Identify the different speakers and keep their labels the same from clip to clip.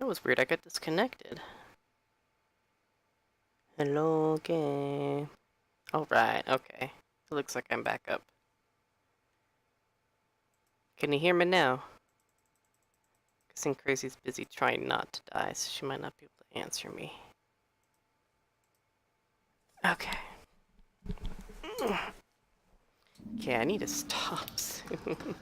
Speaker 1: That was weird, I got disconnected. Hello game. Alright, okay. It looks like I'm back up. Can you hear me now? Guessing Crazy's busy trying not to die, so she might not be able to answer me. Okay. Okay, I need to stop soon.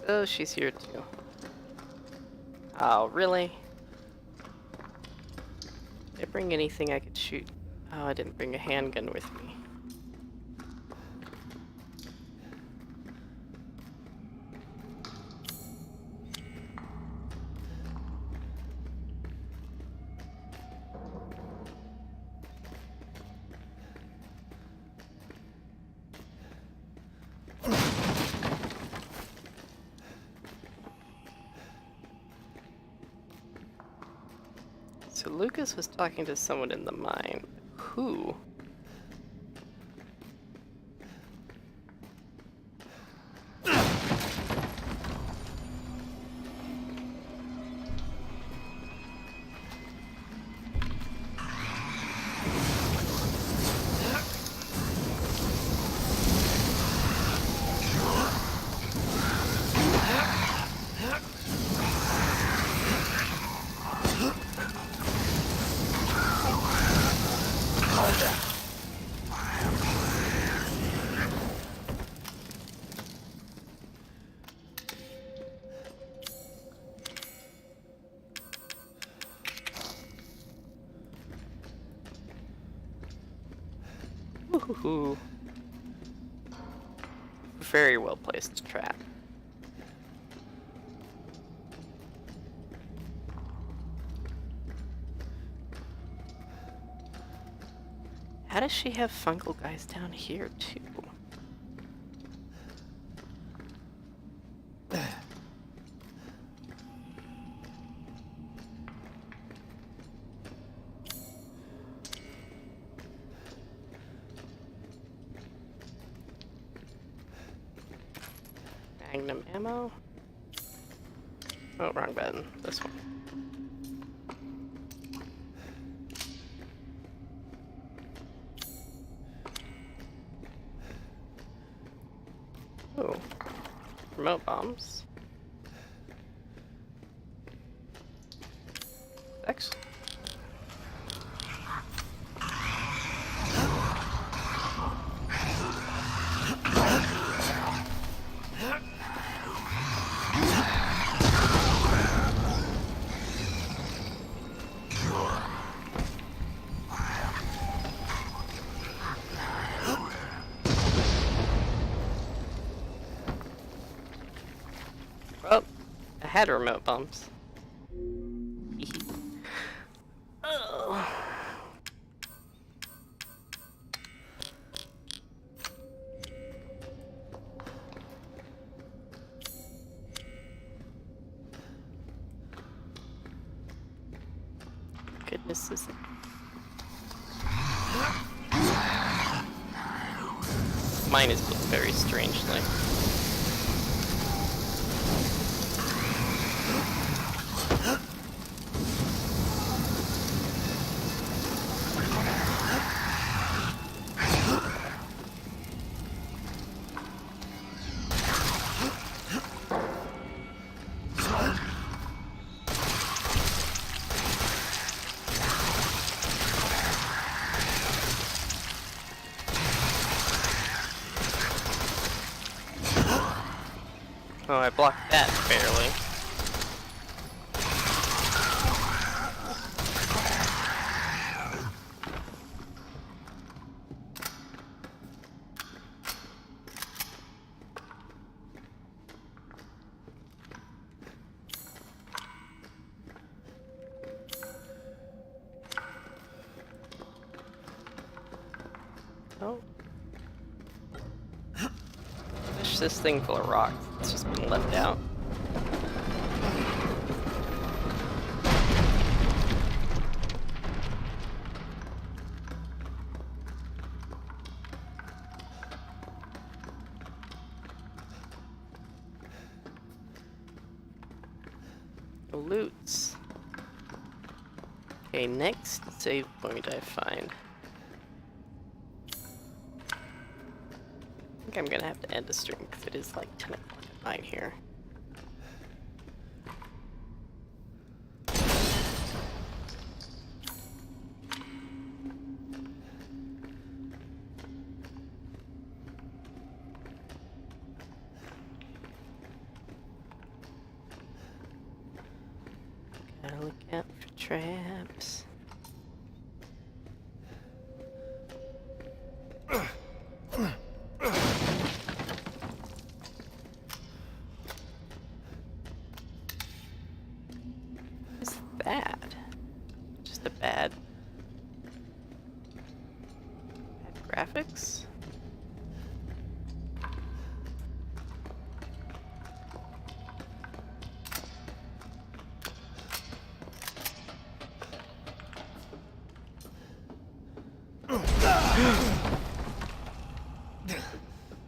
Speaker 1: Oh, she's here too. Oh, really? Did I bring anything I could shoot? Oh, I didn't bring a handgun with me. So Lucas was talking to someone in the mine. Who? Ooh. Very well placed trap. How does she have fungal guys down here too? Magnum ammo? Oh, wrong button. This one. Oh. Remote bombs. Excellent. Oh, I had remote bombs. Oh. Goodness, this mine is built very strangely. Oh, I blocked that barely. Oh. Fish this thing full of rocks. It's just been left out. Loots. Okay, next save point I find. I think I'm gonna have to end the stream because it is like 10 o'clock at night here. Gotta look out for traps. What's that? Just a bad graphics?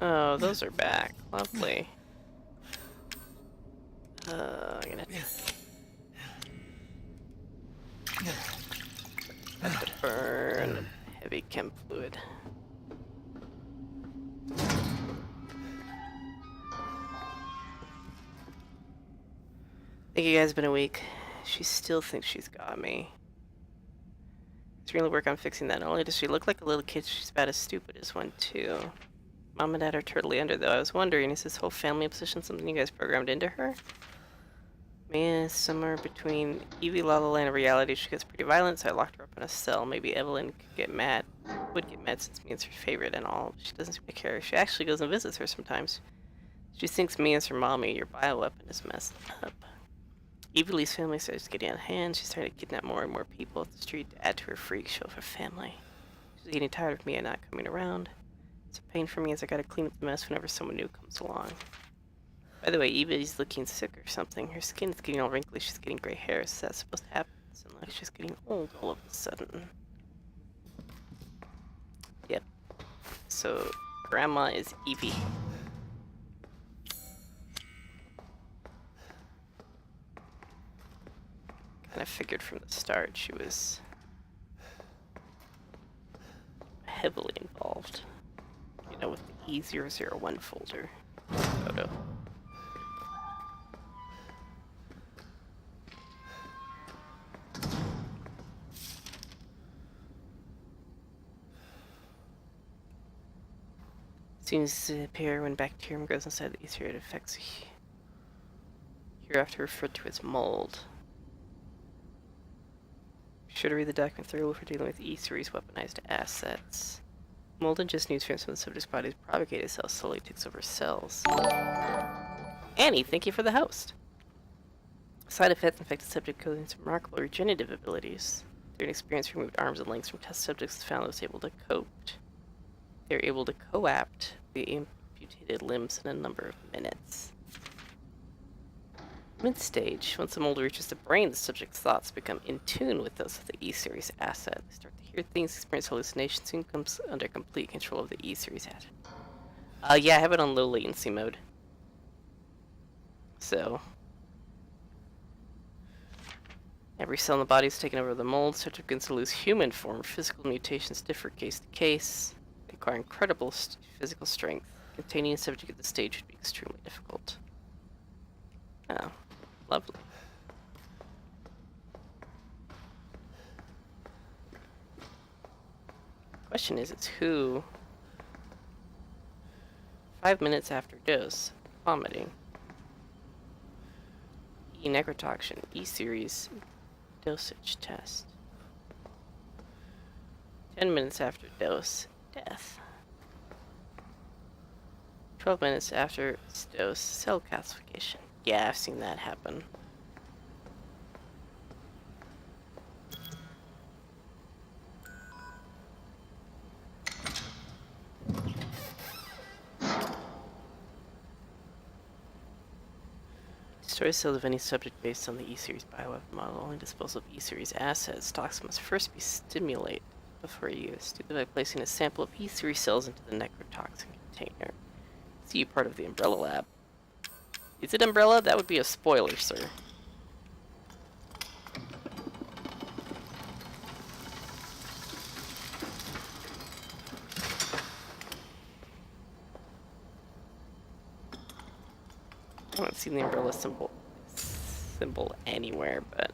Speaker 1: Oh, those are back. Lovely. I'm gonna have to burn heavy chem fluid. Think you guys been a week. She still thinks she's got me. She's really work on fixing that. Not only does she look like a little kid, she's about as stupid as one too. Mom and Dad are totally under though. I was wondering, is this whole family obsession something you guys programmed into her? Mia is somewhere between Evie, La La Land, and reality. She gets pretty violent, so I locked her up in a cell. Maybe Evelyn could get mad. Would get mad since Mia's her favorite and all. She doesn't seem to care. She actually goes and visits her sometimes. She thinks Mia's her mommy. Your bioweapon is messed up. Evie's family starts getting out of hand. She started to kidnap more and more people at the street to add to her freak show of her family. She's getting tired of Mia not coming around. It's a pain for me as I gotta clean up the mess whenever someone new comes along. By the way, Evie's looking sick or something. Her skin is getting all wrinkly. She's getting gray hair. Is that supposed to happen? It's like she's getting old all of a sudden. Yep. So, Grandma is Evie. Kind of figured from the start she was heavily involved. You know, with the E001 folder photo. Seems to appear when bacterium goes inside the ether, it affects hereafter referred to as mold. Be sure to read the document thoroughly for dealing with E-series weaponized assets. Mold ingests nutrients from the subject's body's propagated cells, slowly takes over cells. Annie, thank you for the host. Side effects: infected subject contains remarkable regenerative abilities. Through an experience, removed arms and legs from test subjects found was able to cope. They're able to coapt the amputated limbs in a number of minutes. Mid-stage, once the mold reaches the brain, the subject's thoughts become in tune with those of the E-series asset. They start to hear things, experience hallucinations, soon comes under complete control of the E-series asset. Yeah, I have it on low latency mode. So, every cell in the body is taken over the mold. Subject begins to lose human form. Physical mutations differ case to case. They require incredible physical strength. Containing a subject at this stage would be extremely difficult. Oh, lovely. Question is, it's who? 5 minutes after dose. Vomiting. E-necrotoxin. E-series dosage test. 10 minutes after dose. Death. 12 minutes after dose. Cell calcification. Yeah, I've seen that happen. Destroy cells of any subject based on the E-Series bioweapon model. Only disposal of E-Series assets. Stocks must first be stimulated before use. Do this by placing a sample of E-Series cells into the necrotoxin container. See you part of the Umbrella Lab. Is it Umbrella? That would be a spoiler, sir. I haven't seen the Umbrella symbol anywhere, but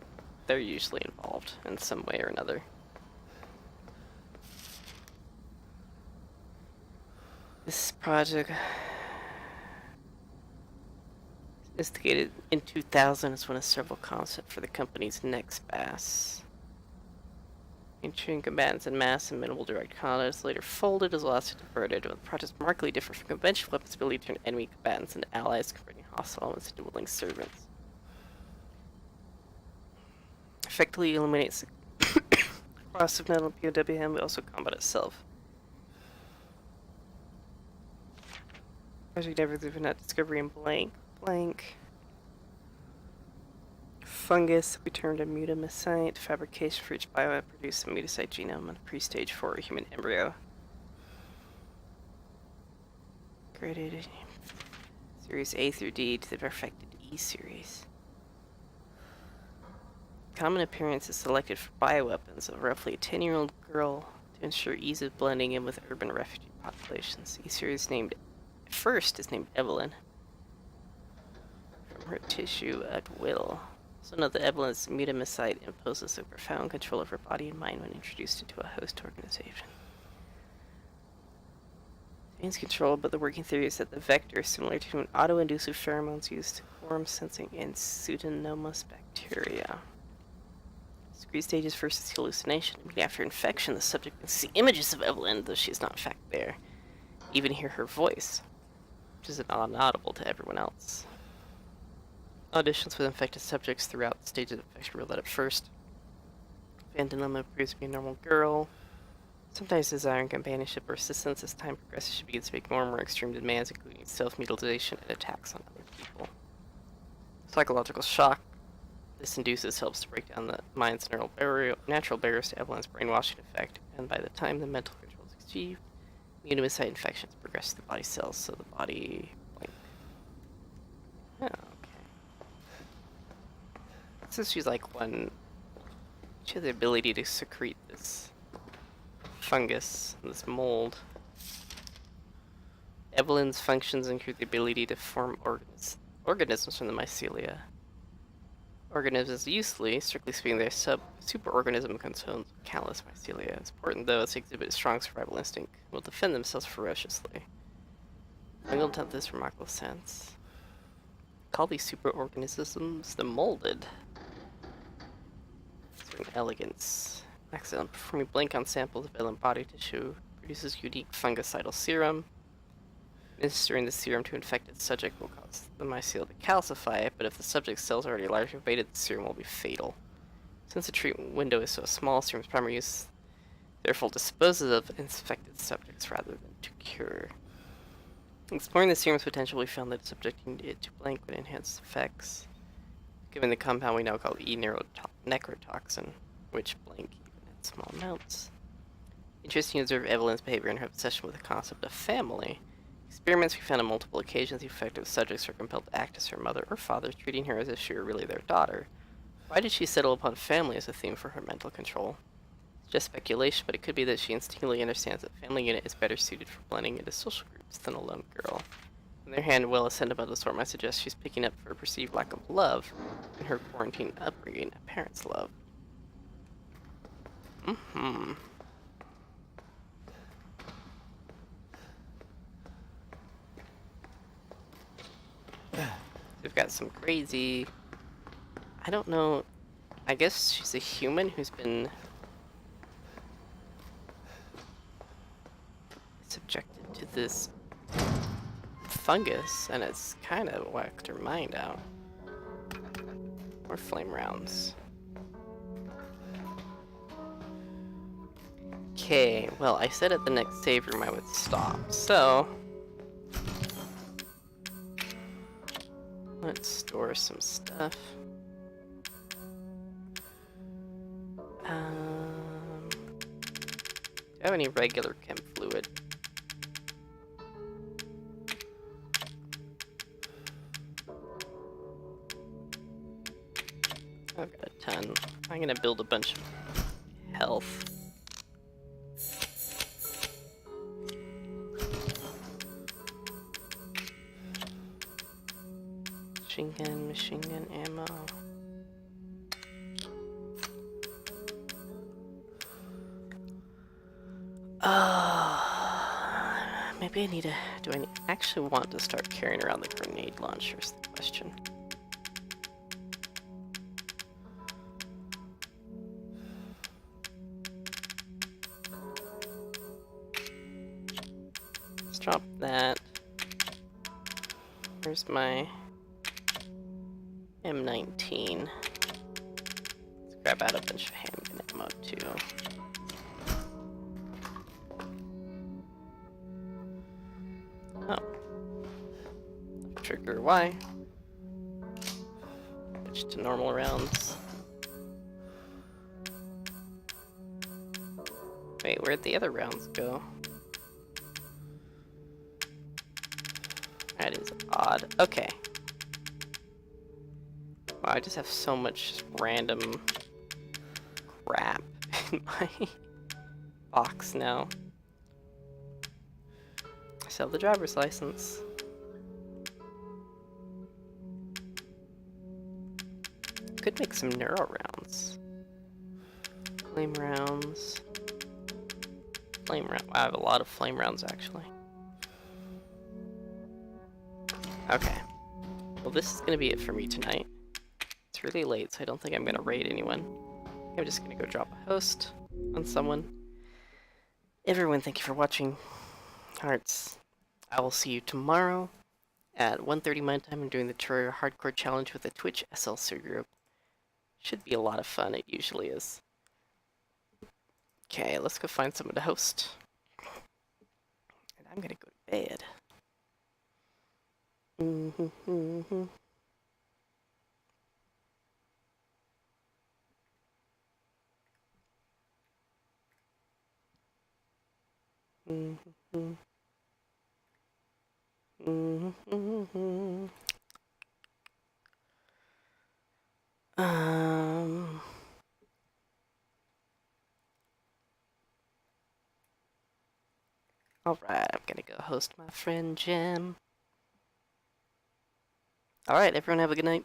Speaker 1: they're usually involved in some way or another. This project, instigated in 2000, is one of several concepts for the company's next BAS. Ensuring combatants in mass and minimal direct contact is later folded as well as diverted. The project is markedly different from conventional weapons' ability to turn enemy combatants into allies, converting hostile elements into willing servants. Effectively eliminates the cost of not only POWM but also combat itself. Project never through not discovery in blank. Fungus, we turned a mutamycite. Fabrication for each bioweapon produced a mutamycite genome on a pre-stage 4 human embryo. Graded series A through D to the perfected E series. Common appearance is selected for bioweapons of roughly a 10-year-old girl to ensure ease of blending in with urban refugee populations. E series named first is named Evelyn. From her tissue at will. So note that Evelyn's mutamycite imposes a profound control of her body and mind when introduced into a host organization. Means control, but the working theory is that the vector is similar to an auto-inducive pheromones used to quorum-sensing in Pseudomonas bacteria. Discrete stages versus hallucination. Immediately after infection, the subject can see images of Evelyn, though she is not in fact there. Even hear her voice, which is inaudible to everyone else. Auditions with infected subjects throughout the stages of infection reveal that at first, Vandelema appears to be a normal girl, sometimes desiring companionship or assistance. As time progresses, she begins to make more and more extreme demands, including self-mutilation and attacks on other people. Psychological shock this induces helps to break down the mind's natural barriers to Evelyn's brainwashing effect, and by the time the mental control is achieved, mutamycite infections progress through body cells, so the body blank. Oh, okay. So she's like she has the ability to secrete this fungus, this mold. Evelyn's functions include the ability to form organisms from the mycelia. Organisms usually, strictly speaking, they're superorganism contains countless mycelia. It's important though, as they exhibit a strong survival instinct, will defend themselves ferociously. Single tenth this remarkable sense. Call these superorganisms the molded. Certain elegance. Excellent. Performing blink on samples of alien body tissue produces unique fungicidal serum. Administering the serum to infected subject will cause the mycelium to calcify, but if the subject's cells are already largely invaded, the serum will be fatal. Since the treatment window is so small, serum's primary use therefore disposes of infected subjects rather than to cure. Exploring the serum's potential, we found that subjecting it to blank would enhance effects, given the compound we now call necrotoxin, which blank even in small amounts. Interesting to observe Evelyn's behavior and her obsession with the concept of family. Experiments we found on multiple occasions the effective subjects are compelled to act as her mother or father, treating her as if she were really their daughter. Why did she settle upon family as a theme for her mental control? It's just speculation, but it could be that she instinctively understands that family unit is better suited for blending into social groups than a lone girl. On the other hand, well ascended by the sort might suggest she's picking up for a perceived lack of love in her quarantine upbringing, a parent's love. We've got some crazy... I don't know... I guess she's a human who's been... subjected to this fungus, and it's kind of whacked her mind out. More flame rounds. Okay, well, I said at the next save room I would stop, so... Let's store some stuff. Do I have any regular chem fluid? I've got a ton. I'm gonna build a bunch of health. Machine gun ammo. Maybe I need to. Do I actually want to start carrying around the grenade launcher? Is the question. Let's drop that. Where's my M19? Let's grab out a bunch of handgun ammo too. Oh. Trigger Y. Switch to normal rounds. Wait, where'd the other rounds go? That is odd. Okay. Wow, I just have so much random crap in my box now. Sell the driver's license. Could make some neuro rounds. Flame rounds. Flame round. Wow, I have a lot of flame rounds actually. Okay. Well, this is gonna be it for me tonight. It's really late, so I don't think I'm gonna raid anyone. I'm just gonna go drop a host on someone. Everyone, thank you for watching. Hearts. I will see you tomorrow at 1:30 my time. I'm doing the Terraria Hardcore Challenge with the Twitch SLC group. Should be a lot of fun. It usually is. Okay, let's go find someone to host. And I'm gonna go to bed. Alright, I'm gonna go host my friend Jim. Alright, everyone have a good night.